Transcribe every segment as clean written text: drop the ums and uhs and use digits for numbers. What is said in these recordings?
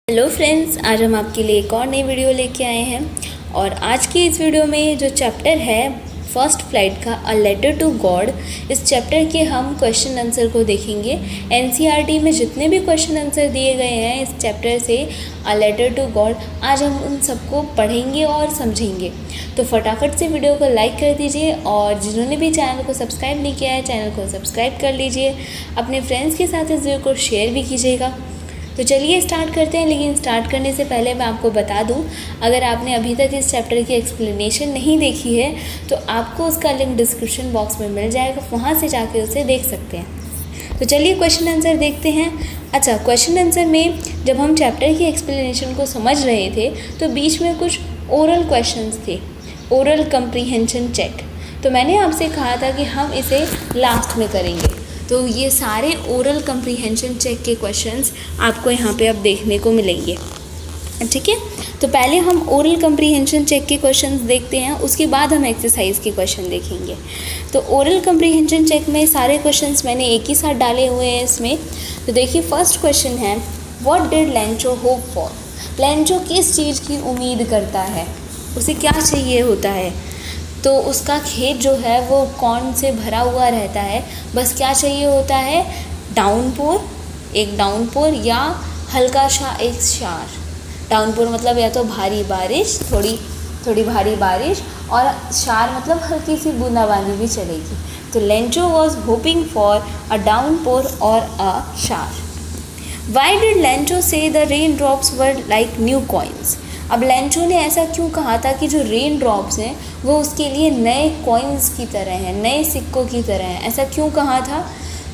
Hello friends, आज हम आपके लिए एक और नई वीडियो लेके आए हैं। और आज की इस वीडियो में जो चैप्टर है फर्स्ट फ्लाइट का अ लेटर टू गॉड, इस चैप्टर के हम क्वेश्चन आंसर को देखेंगे। एनसीईआरटी में जितने भी क्वेश्चन आंसर दिए गए हैं इस चैप्टर से अ लेटर टू गॉड, आज हम उन सबको पढ़ेंगे और समझेंगे। तो फटाफट से वीडियो को लाइक कर दीजिए और जिन्होंने भी चैनल को सब्सक्राइब नहीं किया है चैनल को सब्सक्राइब कर लीजिए। अपने फ्रेंड्स के साथ इस वीडियो को शेयर भी कीजिएगा। तो चलिए स्टार्ट करते हैं। लेकिन स्टार्ट करने से पहले मैं आपको बता दूं, अगर आपने अभी तक इस चैप्टर की एक्सप्लेनेशन नहीं देखी है तो आपको उसका लिंक डिस्क्रिप्शन बॉक्स में मिल जाएगा, वहाँ से जाके उसे देख सकते हैं। तो चलिए क्वेश्चन आंसर देखते हैं। अच्छा, क्वेश्चन आंसर में जब हम चैप्टर की एक्सप्लेनेशन को समझ रहे थे तो बीच में कुछ ओरल क्वेश्चंस थे, ओरल कंप्रीहेंशन चेक। तो मैंने आपसे कहा था कि हम इसे लास्ट में करेंगे। तो ये सारे ओरल कंप्रीहेंशन चेक के क्वेश्चंस आपको यहाँ पे अब देखने को मिलेंगे, ठीक है। तो पहले हम ओरल कंप्रीहेंशन चेक के क्वेश्चंस देखते हैं, उसके बाद हम एक्सरसाइज के क्वेश्चन देखेंगे। तो ओरल कंप्रीहेंशन चेक में सारे क्वेश्चंस मैंने एक ही साथ डाले हुए हैं इसमें। तो देखिए, फर्स्ट क्वेश्चन है, what did Lencho hope for. Lencho किस चीज़ की उम्मीद करता है, उसे क्या चाहिए होता है। तो उसका खेत जो है वो कॉर्न से भरा हुआ रहता है, बस क्या चाहिए होता है, डाउनपोर, एक डाउनपोर या हल्का सा एक शार। डाउनपोर मतलब या तो भारी बारिश, थोड़ी भारी बारिश, और शार मतलब हल्की सी बूंदाबांदी भी चलेगी। तो Lencho was hoping for a downpour और अ शार। वाई डिड लेंचो से the rain drops were like new coins. अब लेंचो ने ऐसा क्यों कहा था कि जो रेन ड्रॉप्स हैं वो उसके लिए नए कॉइन्स की तरह हैं, नए सिक्कों की तरह हैं, ऐसा क्यों कहा था।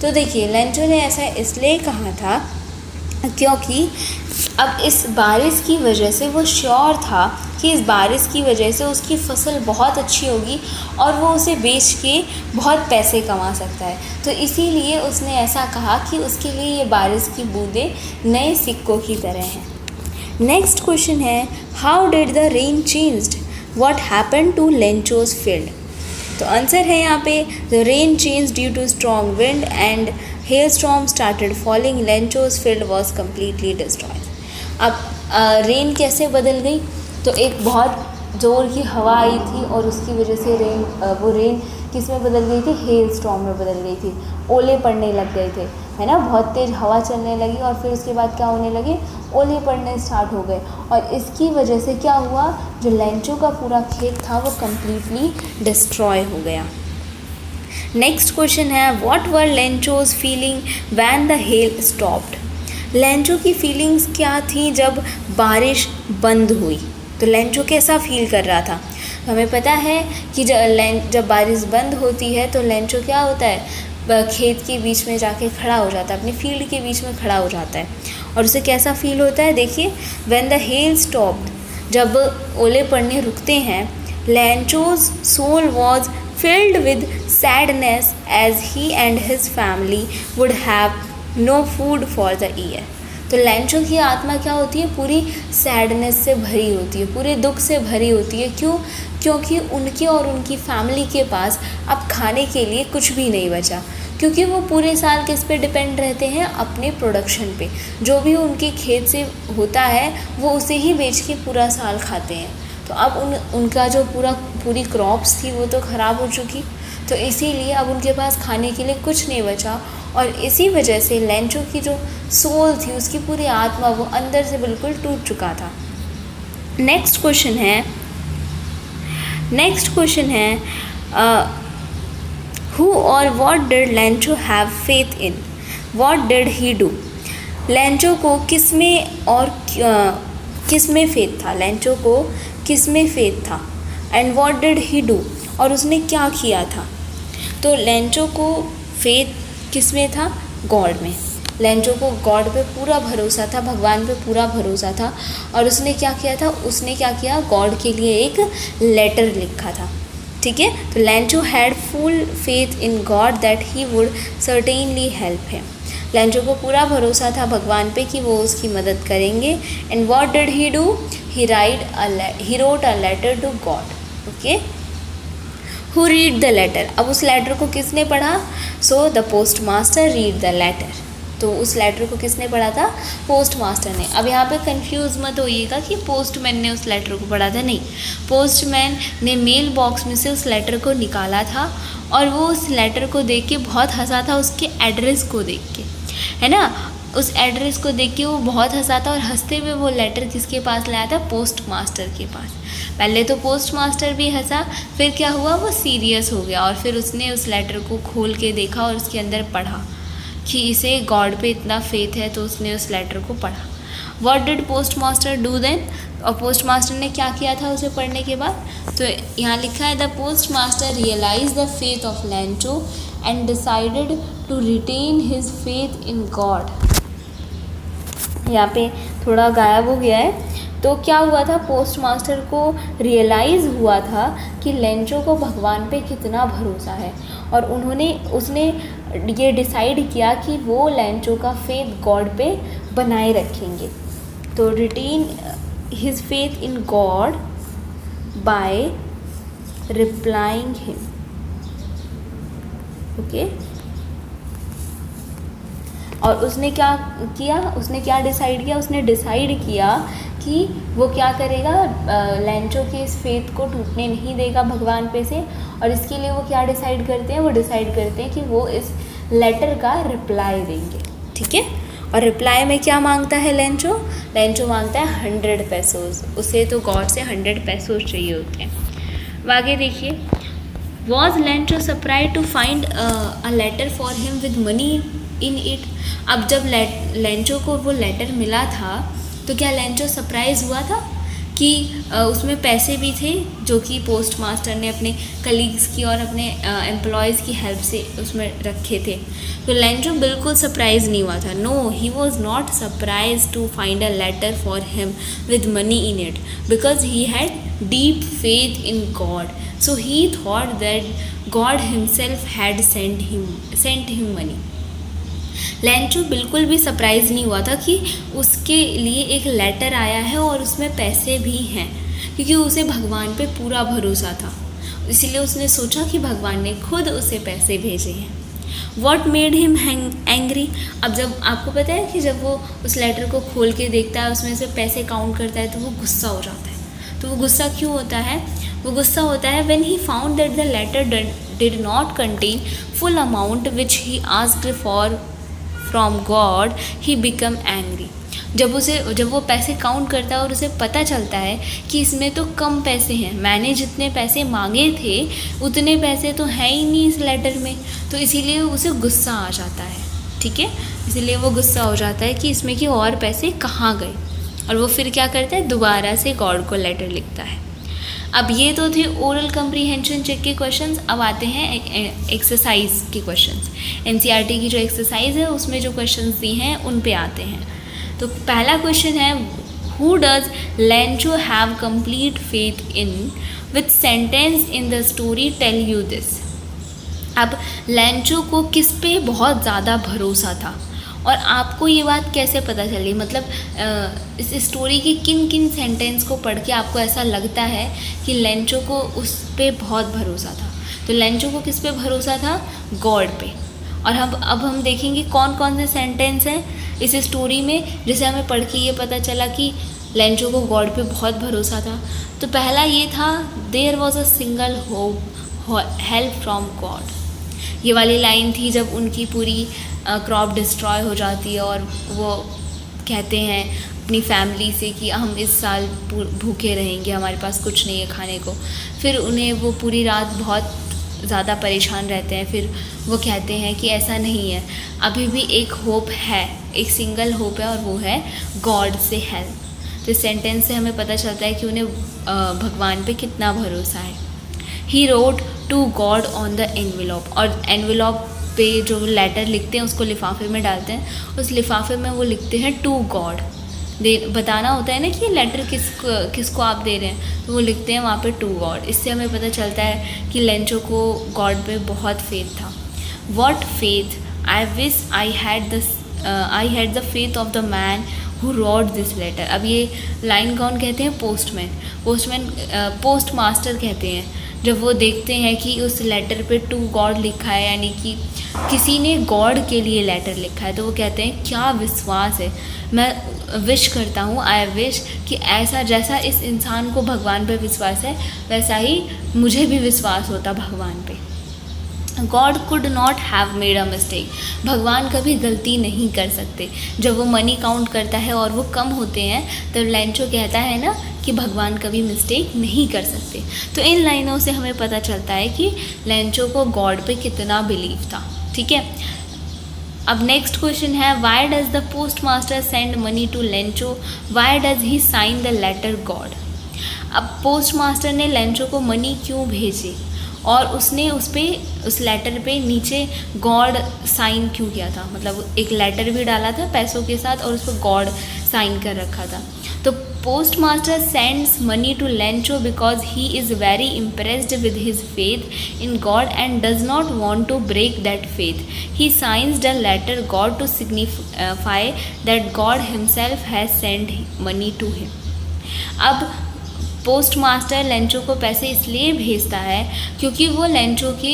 तो देखिए, लेंचो ने ऐसा इसलिए कहा था क्योंकि अब इस बारिश की वजह से वो श्योर था कि इस बारिश की वजह से उसकी फसल बहुत अच्छी होगी और वो उसे बेच के बहुत पैसे कमा सकता है। तो इसीलिए उसने ऐसा कहा कि उसके लिए ये बारिश की बूंदें नए सिक्कों की तरह हैं। नेक्स्ट क्वेश्चन है, how did the rain changed what happen to Lencho's field. तो आंसर है यहाँ पे, the rain change due to strong wind and hail storm started falling, Lencho's field was completely destroyed. अब रेन कैसे बदल गई, तो एक बहुत ज़ोर की हवा आई थी और उसकी वजह से वो रेन किस में बदल गई थी, हेल स्टॉर्म में बदल गई थी। ओले पड़ने लग गए थे, है ना, बहुत तेज़ हवा चलने लगी और फिर उसके बाद क्या होने लगे, ओले पड़ने स्टार्ट हो गए। और इसकी वजह से क्या हुआ, जो लेंचो का पूरा खेत था वो कम्प्लीटली डिस्ट्रॉय हो गया। नेक्स्ट क्वेश्चन है, what were Lencho's feeling when the hell stopped. Lencho की फीलिंग्स क्या थी जब बारिश बंद हुई। तो लेंचो कैसा फील कर रहा था। हमें पता है कि जब बारिश बंद होती है तो लेंचो क्या होता है, खेत के बीच में जाके खड़ा हो जाता है, अपने फील्ड के बीच में खड़ा हो जाता है और उसे कैसा फील होता है। देखिए, व्हेन द हेल स्टॉप्ड, जब ओले पड़ने रुकते हैं, Lencho's soul was filled with sadness as he and his family would have no food for the year. तो लेंचो की आत्मा क्या होती है, पूरी सैडनेस से भरी होती है, पूरे दुख से भरी होती है। क्यों, क्योंकि उनके और उनकी फैमिली के पास अब खाने के लिए कुछ भी नहीं बचा, क्योंकि वो पूरे साल किस पे डिपेंड रहते हैं, अपने प्रोडक्शन पे। जो भी उनके खेत से होता है वो उसे ही बेच के पूरा साल खाते हैं। तो अब उनका जो पूरी क्रॉप्स थी वो तो ख़राब हो चुकी, तो इसीलिए अब उनके पास खाने के लिए कुछ नहीं बचा। और इसी वजह से लेंचो की जो सोल थी, उसकी पूरी आत्मा, वो अंदर से बिल्कुल टूट चुका था। नेक्स्ट क्वेश्चन है, हु और what did Lencho have faith in, what did he do. Lencho को किस में फेथ था, लेंचो को किस में फेथ था, and what did he do, और उसने क्या किया था। तो लेंचो को फेथ किस में था, गॉड में। लेंचो को गॉड पे पूरा भरोसा था, भगवान पे पूरा भरोसा था। और उसने क्या किया था, उसने क्या किया, गॉड के लिए एक लेटर लिखा था, ठीक है। तो Lencho had full faith in God that he would certainly help him. Lencho को पूरा भरोसा था भगवान पे कि वो उसकी मदद करेंगे। And what did he do, he wrote a letter to God, okay. Who read the letter, अब उस लेटर को किसने पढ़ा, so the post master read the letter, तो उस लेटर को किसने पढ़ा था? पोस्ट मास्टर ने। अब यहाँ पे कंफ्यूज मत होइएगा कि पोस्टमैन ने उस लेटर को पढ़ा था, नहीं, पोस्टमैन ने मेल बॉक्स में से उस लेटर को निकाला था और वो उस लेटर को देख के बहुत हंसा था, उसके एड्रेस को देख के, है ना, उस एड्रेस को देख के वो बहुत हंसा था और हंसते हुए वो लेटर किसके पास लाया था? पोस्ट मास्टर के पास। पहले तो पोस्ट मास्टर भी हंसा, फिर क्या हुआ, वो सीरियस हो गया और फिर उसने उस लेटर को खोल के देखा और उसके अंदर पढ़ा कि इसे गॉड पे इतना फेथ है, तो उसने उस लेटर को पढ़ा। What did post master do then? और पोस्ट मास्टर ने क्या किया था उसे पढ़ने के बाद? तो यहाँ लिखा है the post master realise the faith of Lencho and decided to retain his faith in God. यहाँ पे थोड़ा गायब हो गया है। तो क्या हुआ था, पोस्ट मास्टर को रियलाइज़ हुआ था कि लैंचो को भगवान पे कितना भरोसा है और उसने ये डिसाइड किया कि वो लैंचो का फेथ गॉड पे बनाए रखेंगे। तो retain his faith in God by replying him, okay. और उसने क्या किया, उसने क्या डिसाइड किया, उसने डिसाइड किया कि वो क्या करेगा, लैंचो के इस फेथ को टूटने नहीं देगा भगवान पे से। और इसके लिए वो क्या डिसाइड करते हैं, वो डिसाइड करते हैं कि वो इस लेटर का रिप्लाई देंगे, ठीक है। और रिप्लाई में क्या मांगता है लैंचो? लैंचो मांगता है 100 पैसोज। उसे तो गॉड से 100 पैसोज चाहिए होते हैं। आगे देखिए, was Lencho surprise to find a letter for him with money in it. अब जब लैंचो को वो लेटर मिला था तो क्या लैंचो सरप्राइज़ हुआ था कि उसमें पैसे भी थे जो कि पोस्ट मास्टर ने अपने कलीग्स की और अपने एम्प्लॉयज़ की हेल्प से उसमें रखे थे। तो लैंचो बिल्कुल सरप्राइज़ नहीं हुआ था। No, he was not surprise to find a letter for him with money in it because he had deep faith in God, so he thought that God himself had sent him money. Lencho बिल्कुल भी surprise नहीं हुआ था कि उसके लिए एक letter आया है और उसमें पैसे भी हैं, क्योंकि उसे भगवान पे पूरा भरोसा था। इसलिए उसने सोचा कि भगवान ने खुद उसे पैसे भेजे हैं। What made him angry. अब जब आपको पता है कि जब वो उस लेटर को खोल के देखता है, उसमें से पैसे काउंट करता है, तो वो गुस्सा हो जाता है। तो वो गुस्सा क्यों होता है? वो गुस्सा होता है when he found that the letter did not contain full amount which he asked for from God, he become angry. जब वो पैसे काउंट करता है और उसे पता चलता है कि इसमें तो कम पैसे हैं, मैंने जितने पैसे मांगे थे उतने पैसे तो हैं ही नहीं इस लेटर में, तो इसीलिए उसे गुस्सा आ जाता है, ठीक है। इसीलिए वो गुस्सा हो जाता है कि इसमें कि और पैसे कहाँ गए, और वो फिर क्या करता है, दोबारा से गॉड को लेटर लिखता है। अब ये तो थे ओरल कम्प्रीहेंशन चेक के क्वेश्चंस। अब आते हैं एक्सरसाइज के क्वेश्चंस। एनसीईआरटी की जो एक्सरसाइज है उसमें जो क्वेश्चंस दिए हैं उन पे आते हैं। तो पहला क्वेश्चन है, who does Lencho have complete faith in, with sentence in the story tell you this. अब लैंचो को किस पे बहुत ज़्यादा भरोसा था और आपको ये बात कैसे पता चली, मतलब इस स्टोरी के किन किन सेंटेंस को पढ़ के आपको ऐसा लगता है कि लैंचो को उस पे बहुत भरोसा था। तो लैंचो को किस पे भरोसा था? गॉड पे। और अब हम देखेंगे कौन कौन से सेंटेंस हैं इस स्टोरी में जिसे हमें पढ़ के ये पता चला कि लैंचो को गॉड पे बहुत भरोसा था। तो पहला ये था, there was a single hope help from God. ये वाली लाइन थी जब उनकी पूरी क्रॉप डिस्ट्रॉय हो जाती है और वो कहते हैं अपनी फैमिली से कि हम इस साल भूखे रहेंगे, हमारे पास कुछ नहीं है खाने को। फिर उन्हें वो पूरी रात बहुत ज़्यादा परेशान रहते हैं। फिर वो कहते हैं कि ऐसा नहीं है, अभी भी एक होप है, एक सिंगल होप है और वो है गॉड से हेल्प। तो इस सेंटेंस से हमें पता चलता है कि उन्हें भगवान पे कितना भरोसा है। He wrote to God on the envelope, और एनवेलॉप पे जो लेटर लिखते हैं उसको लिफाफे में डालते हैं, उस लिफाफे में वो लिखते हैं टू गॉड। बताना होता है ना कि ये लेटर किसको आप दे रहे हैं, तो वो लिखते हैं वहाँ पे टू गॉड। इससे हमें पता चलता है कि लैंचो को गॉड पे बहुत फेथ था। What faith, I wish I had the faith of the man who wrote this letter. अब ये लाइन कौन कहते हैं? पोस्ट मास्टर कहते हैं। जब वो देखते हैं कि उस लेटर पे टू गॉड लिखा है, यानी कि किसी ने गॉड के लिए लेटर लिखा है, तो वो कहते हैं क्या विश्वास है, मैं विश करता हूँ, आई विश कि ऐसा जैसा इस इंसान को भगवान पे विश्वास है वैसा ही मुझे भी विश्वास होता भगवान पे। God could not have made a mistake, भगवान कभी गलती नहीं कर सकते। जब वो मनी काउंट करता है और वो कम होते हैं तो लेंचो कहता है ना कि भगवान कभी मिस्टेक नहीं कर सकते। तो इन लाइनों से हमें पता चलता है कि लेंचो को गॉड पे कितना बिलीव था। ठीक है, अब नेक्स्ट क्वेश्चन है, why does the post master send money to Lencho, why does he sign the letter God. अब पोस्ट मास्टर ने लेंचो को मनी क्यों भेजी और उसने उस लेटर पे नीचे गॉड साइन क्यों किया था, मतलब एक लेटर भी डाला था पैसों के साथ और उस पर गॉड साइन कर रखा था। तो post master sends money to Lencho because he is very impressed with his faith in God and does not want to break that faith. He signs the letter God to signify that God himself has send money to him. अब post master Lencho को पैसे इसलिए भेजता है क्योंकि वो Lencho के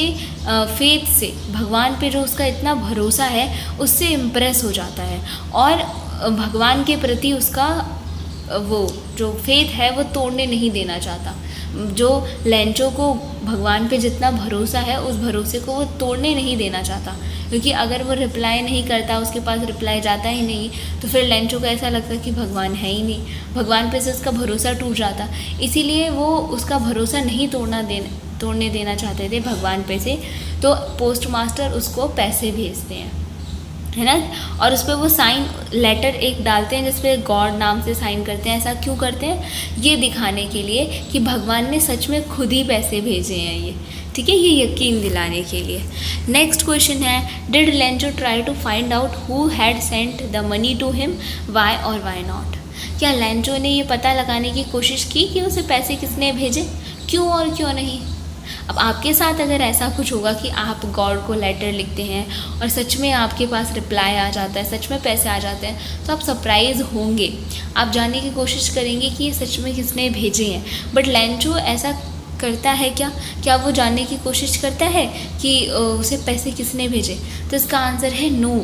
faith से, भगवान पे जो उसका इतना भरोसा है उससे इम्प्रेस हो जाता है और भगवान के प्रति उसका वो जो फेथ है वो तोड़ने नहीं देना चाहता। जो लेंचो को भगवान पे जितना भरोसा है उस भरोसे को वो तोड़ने नहीं देना चाहता, क्योंकि अगर वो रिप्लाई नहीं करता, उसके पास रिप्लाई जाता ही नहीं, तो फिर लेंचो को ऐसा लगता कि भगवान है ही नहीं, भगवान पे से उसका भरोसा टूट जाता। इसीलिए वो उसका भरोसा नहीं तोड़ने देना चाहते थे भगवान पे से, तो पोस्ट मास्टर उसको पैसे भेजते हैं, है ना। और उस पर वो साइन लेटर एक डालते हैं जिस पे गॉड नाम से साइन करते हैं। ऐसा क्यों करते हैं, ये दिखाने के लिए कि भगवान ने सच में खुद ही पैसे भेजे हैं ये, ठीक है, ये यकीन दिलाने के लिए। नेक्स्ट क्वेश्चन है, did Lencho try to find out who had sent the money to him, why और वाई नॉट। क्या लेंचो ने ये पता लगाने की कोशिश की कि उसे पैसे किसने भेजे, क्यों और क्यों नहीं। अब आपके साथ अगर ऐसा कुछ होगा कि आप गॉड को लेटर लिखते हैं और सच में आपके पास रिप्लाई आ जाता है, सच में पैसे आ जाते हैं, तो आप सरप्राइज़ होंगे, आप जानने की कोशिश करेंगे कि ये सच में किसने भेजे हैं। बट लेंचो ऐसा करता है क्या वो जानने की कोशिश करता है कि उसे पैसे किसने भेजे। तो इसका आंसर है no,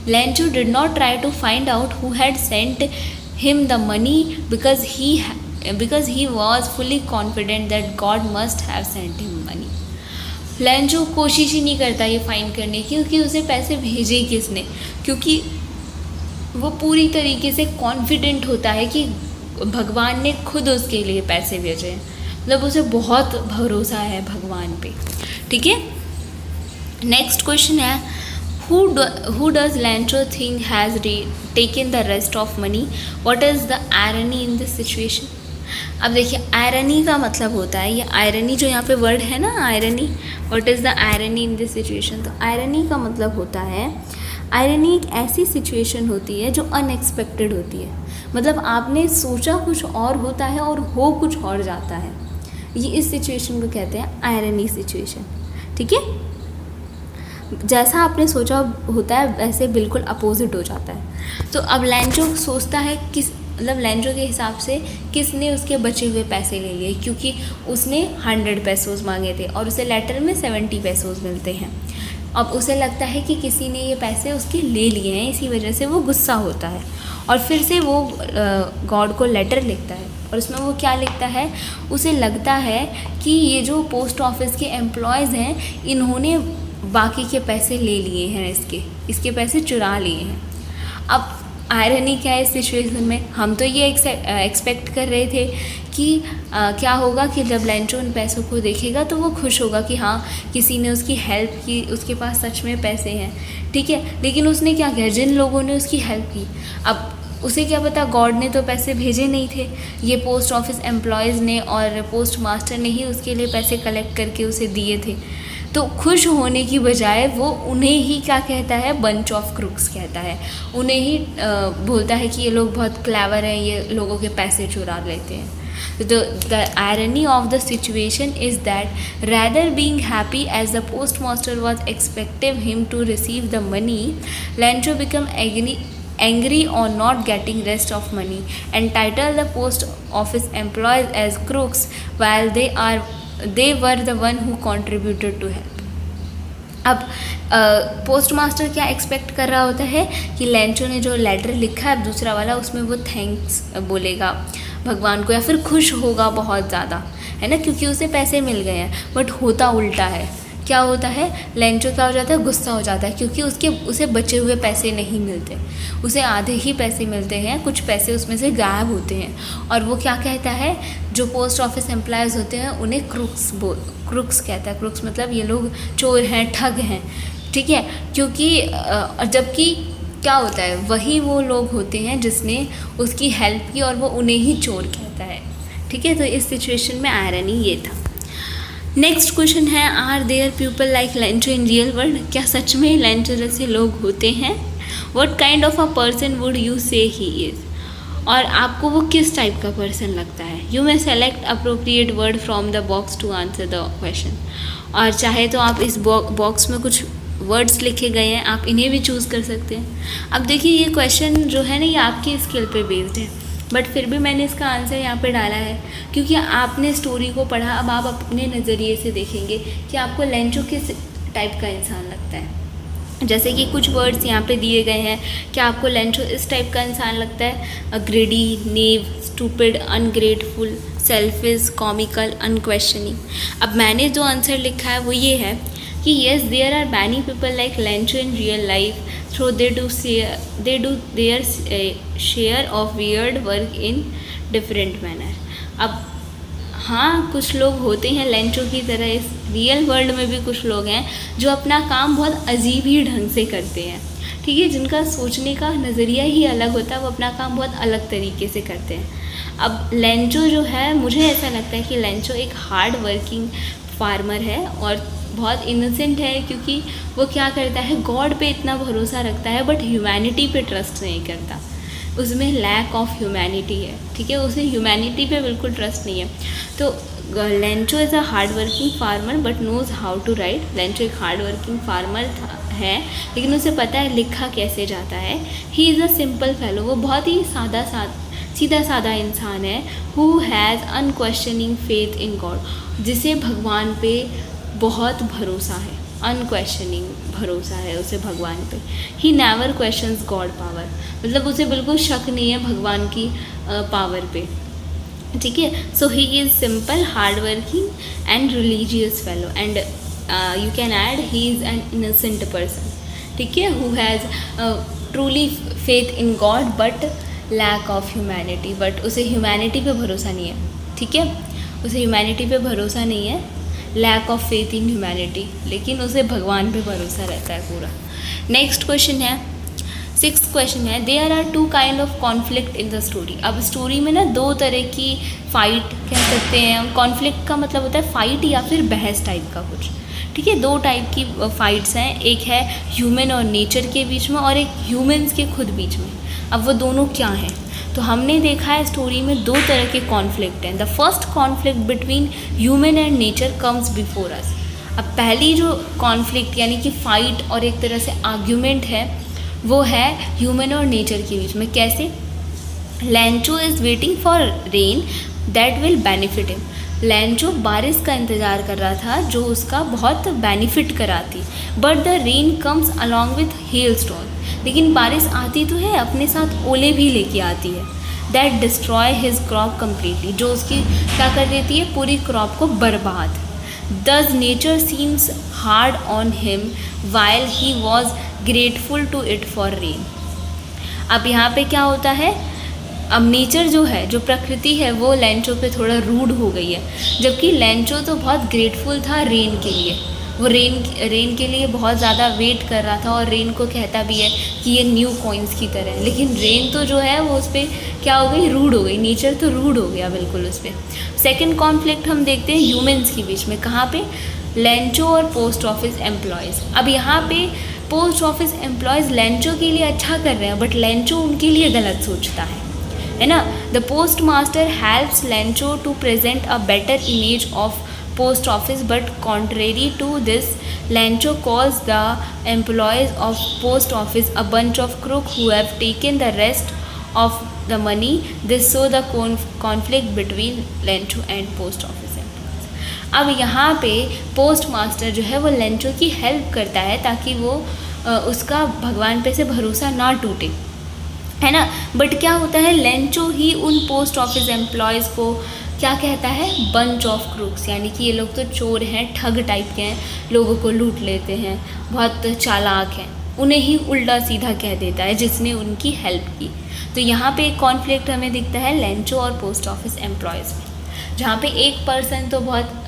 Lencho did not try to find out who had sent him the money because he was fully confident that God must have sent him money. Lencho कोशिश ही नहीं करता ये फाइंड करने की कि उसे पैसे भेजे किसने, क्योंकि वो पूरी तरीके से कॉन्फिडेंट होता है कि भगवान ने खुद उसके लिए पैसे भेजे हैं, मतलब उसे बहुत भरोसा है भगवान पे। ठीक है, नेक्स्ट क्वेश्चन है, who does Lancho think has taken the rest of money? What is the irony in this situation? अब देखिए, आयरनी का मतलब होता है, ये आयरनी जो यहाँ पे वर्ड है ना, irony, what is the irony in this situation. तो आयरनी का मतलब होता है, आयरनी एक ऐसी सिचुएशन होती है जो अनएक्सपेक्टेड होती है, मतलब आपने सोचा कुछ और होता है और हो कुछ और जाता है, ये इस सिचुएशन को कहते हैं आयरनी सिचुएशन। ठीक है, जैसा आपने सोचा होता है वैसे बिल्कुल अपोजिट हो जाता है। तो अब लेंचो सोचता है मतलब लेंचो के हिसाब से किसने उसके बचे हुए पैसे ले लिए, क्योंकि उसने 100 पेसोस मांगे थे और उसे लेटर में 70 पेसोस मिलते हैं। अब उसे लगता है कि किसी ने ये पैसे उसके ले लिए हैं, इसी वजह से वो गुस्सा होता है और फिर से वो गॉड को लेटर लिखता है। और उसमें वो क्या लिखता है, उसे लगता है कि ये जो पोस्ट ऑफिस के एम्प्लॉयज़ हैं इन्होंने बाकी के पैसे ले लिए हैं, इसके पैसे चुरा लिए हैं। अब आयरनी क्या है इस सिचुएशन में, हम तो ये एक्सपेक्ट कर रहे थे कि क्या होगा कि जब लेंचो उन पैसों को देखेगा तो वो खुश होगा कि हाँ किसी ने उसकी हेल्प की, उसके पास सच में पैसे हैं। ठीक है, लेकिन उसने क्या किया, जिन लोगों ने उसकी हेल्प की, अब उसे क्या पता गॉड ने तो पैसे भेजे नहीं थे, ये पोस्ट ऑफिस एम्प्लॉयज़ ने और पोस्ट मास्टर ने ही उसके लिए पैसे कलेक्ट करके उसे दिए थे। तो खुश होने की बजाय वो उन्हें ही क्या कहता है, बंच ऑफ क्रुक्स कहता है, उन्हें ही बोलता है कि ये लोग बहुत क्लेवर हैं, ये लोगों के पैसे चुरा लेते हैं। तो the irony of the situation is that rather being happy as the postmaster was expecting him to receive the money, Lancho became angry on not getting rest of money and titled the post office employees as crooks while they were the one who contributed to help. अब post master क्या expect कर रहा होता है कि Lencho ने जो letter लिखा है दूसरा वाला, उसमें वो थैंक्स बोलेगा भगवान को या फिर खुश होगा बहुत ज़्यादा, है ना, क्योंकि उसे पैसे मिल गए हैं। बट होता उल्टा है। क्या होता है, लेंचो क्या हो जाता है, गुस्सा हो जाता है, क्योंकि उसे बचे हुए पैसे नहीं मिलते, उसे आधे ही पैसे मिलते हैं, कुछ पैसे उसमें से गायब होते हैं। और वो क्या कहता है, जो पोस्ट ऑफिस एम्प्लॉयज़ होते हैं उन्हें क्रुक्स कहता है। क्रुक्स मतलब ये लोग चोर हैं, ठग हैं, ठीक है, क्योंकि जबकि क्या होता है, वही वो लोग होते हैं जिसने उसकी हेल्प की और वो उन्हें ही चोर कहता है, ठीक है। तो इस सिचुएशन में आयरनी ये था। नेक्स्ट क्वेश्चन है, are there people like Lencho in real world? क्या सच में लेंचो जैसे लोग होते हैं? What kind of a person would you say he is? और आपको वो किस टाइप का पर्सन लगता है? You may select appropriate word from the box to answer the question. और चाहे तो आप इस बॉक्स में कुछ वर्ड्स लिखे गए हैं, आप इन्हें भी चूज़ कर सकते हैं। अब देखिए, ये क्वेश्चन जो है ना, ये आपकी स्किल पे बेस्ड है, बट फिर भी मैंने इसका आंसर यहाँ पे डाला है क्योंकि आपने स्टोरी को पढ़ा। अब आप अपने नज़रिए से देखेंगे कि आपको लेंचो किस टाइप का इंसान लगता है। जैसे कि कुछ वर्ड्स यहाँ पे दिए गए हैं, क्या आपको लेंचो इस टाइप का इंसान लगता है? ग्रेडी, नेव, stupid, ungrateful, selfish, comical, unquestioning. अब मैंने जो आंसर लिखा है वो ये है कि yes, there are many people like Lencho in real life, so they do their share of weird work in different manner। अब हाँ, कुछ लोग होते हैं लेंचो की तरह, इस रियल वर्ल्ड में भी कुछ लोग हैं जो अपना काम बहुत अजीब ही ढंग से करते हैं, ठीक है, जिनका सोचने का नज़रिया ही अलग होता है, वो अपना काम बहुत अलग तरीके से करते हैं। अब लेंचो जो है, मुझे ऐसा लगता है कि लेंचो एक हार्ड वर्किंग फार्मर है और बहुत इनोसेंट है, क्योंकि वो क्या करता है, गॉड पे इतना भरोसा रखता है बट ह्यूमैनिटी पे ट्रस्ट नहीं करता, उसमें लैक ऑफ ह्यूमैनिटी है, ठीक है, उसे ह्यूमैनिटी पे बिल्कुल ट्रस्ट नहीं है। तो Lencho is a hard working farmer but knows how to write. Lencho एक हार्ड वर्किंग फार्मर है, लेकिन उसे पता है लिखा कैसे जाता है। He is a simple fellow, वो बहुत ही सीधा साधा इंसान है। Who has unquestioning faith in God, जिसे भगवान पे बहुत भरोसा है, अनक्वेश्चनिंग भरोसा है उसे भगवान पे। He never questions God power, मतलब उसे बिल्कुल शक नहीं है भगवान की पावर पे, ठीक है। So he is simple, hard working and religious fellow, and you can add he is an innocent person, ठीक है, who has truly faith in God but lack of humanity, but उसे ह्यूमैनिटी पे भरोसा नहीं है, ठीक है, उसे ह्यूमैनिटी पे भरोसा नहीं है, lack of faith in humanity, लेकिन उसे भगवान पे भरोसा रहता है पूरा। नेक्स्ट क्वेश्चन है, 6th क्वेश्चन है, there are 2 kind of conflict in the story. अब स्टोरी में ना 2 तरह की फाइट कह सकते हैं हम। कॉन्फ्लिक्ट का मतलब होता है फाइट या फिर बहस टाइप का कुछ, ठीक है। 2 टाइप की फाइट्स हैं, एक है ह्यूमन और नेचर के बीच में और एक ह्यूमन्स के खुद बीच में। अब वो दोनों क्या हैं? तो हमने देखा है स्टोरी में 2 तरह के कॉन्फ्लिक्ट हैं। The first conflict between human and nature comes before us. अब पहली जो कॉन्फ्लिक्ट यानी कि फ़ाइट और एक तरह से आर्ग्यूमेंट है, वो है ह्यूमन और नेचर के बीच में। कैसे? Lencho is waiting for rain that will benefit him. Lencho बारिश का इंतज़ार कर रहा था जो उसका बहुत बेनिफिट कराती, but the rain comes along with hello stone. लेकिन बारिश आती तो है, अपने साथ ओले भी लेके आती है। That destroy his crop completely, जो उसकी क्या कर देती है, पूरी क्रॉप को बर्बाद। Thus nature seems hard on him while he was grateful to it for rain। अब यहाँ पे क्या होता है, अब नेचर जो है, जो प्रकृति है, वो लेंचो पे थोड़ा रूड हो गई है, जबकि लेंचो तो बहुत ग्रेटफुल था रेन के लिए। वो रेन के लिए बहुत ज़्यादा वेट कर रहा था और रेन को कहता भी है कि ये न्यू कॉइन्स की तरह है। लेकिन रेन तो जो है वो उस पर क्या हो गई, रूड हो गई। नेचर तो रूड हो गया बिल्कुल उस पर। सेकेंड कॉन्फ्लिक्ट हम देखते हैं ह्यूमन्स के बीच में। कहाँ पे? लेंचो और पोस्ट ऑफिस एम्प्लॉयज़। अब यहाँ पे पोस्ट ऑफिस एम्प्लॉयज़ लेंचो के लिए अच्छा कर रहे हैं, बट लेंचो उनके लिए गलत सोचता है ना। The post master helps Lencho to present a better image of post office, but contrary to this, Lencho calls the employees of post office a bunch of crooks who have taken the rest of the money. This shows the conflict between Lencho and post office employees। अब यहाँ पे post master जो है वो Lencho की help करता है ताकि वो उसका भगवान पे से भरोसा ना टूटे, है ना। बट क्या होता है, लेंचो ही उन पोस्ट ऑफिस एम्प्लॉयज़ को क्या कहता है, बंच ऑफ क्रूक्स, यानी कि ये लोग तो चोर हैं, ठग टाइप के हैं, लोगों को लूट लेते हैं, बहुत चालाक हैं, उन्हें ही उल्टा सीधा कह देता है जिसने उनकी हेल्प की। तो यहाँ पे एक कॉन्फ्लिक्ट हमें दिखता है लेंचो और पोस्ट ऑफिस एम्प्लॉयज़ में, जहाँ पे एक पर्सन तो बहुत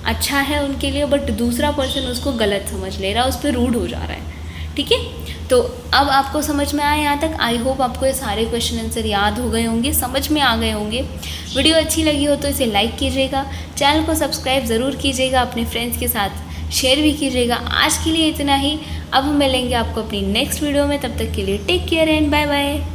अच्छा है उनके लिए, बट दूसरा पर्सन उसको गलत समझ ले रहा है, उस पर रूड हो जा रहा है। ठीक है, तो अब आपको समझ में आया यहाँ तक। आई होप आपको ये सारे क्वेश्चन आंसर याद हो गए होंगे, समझ में आ गए होंगे। वीडियो अच्छी लगी हो तो इसे लाइक कीजिएगा, चैनल को सब्सक्राइब ज़रूर कीजिएगा, अपने फ्रेंड्स के साथ शेयर भी कीजिएगा। आज के लिए इतना ही, अब हम मिलेंगे आपको अपनी नेक्स्ट वीडियो में, तब तक के लिए take care and bye bye.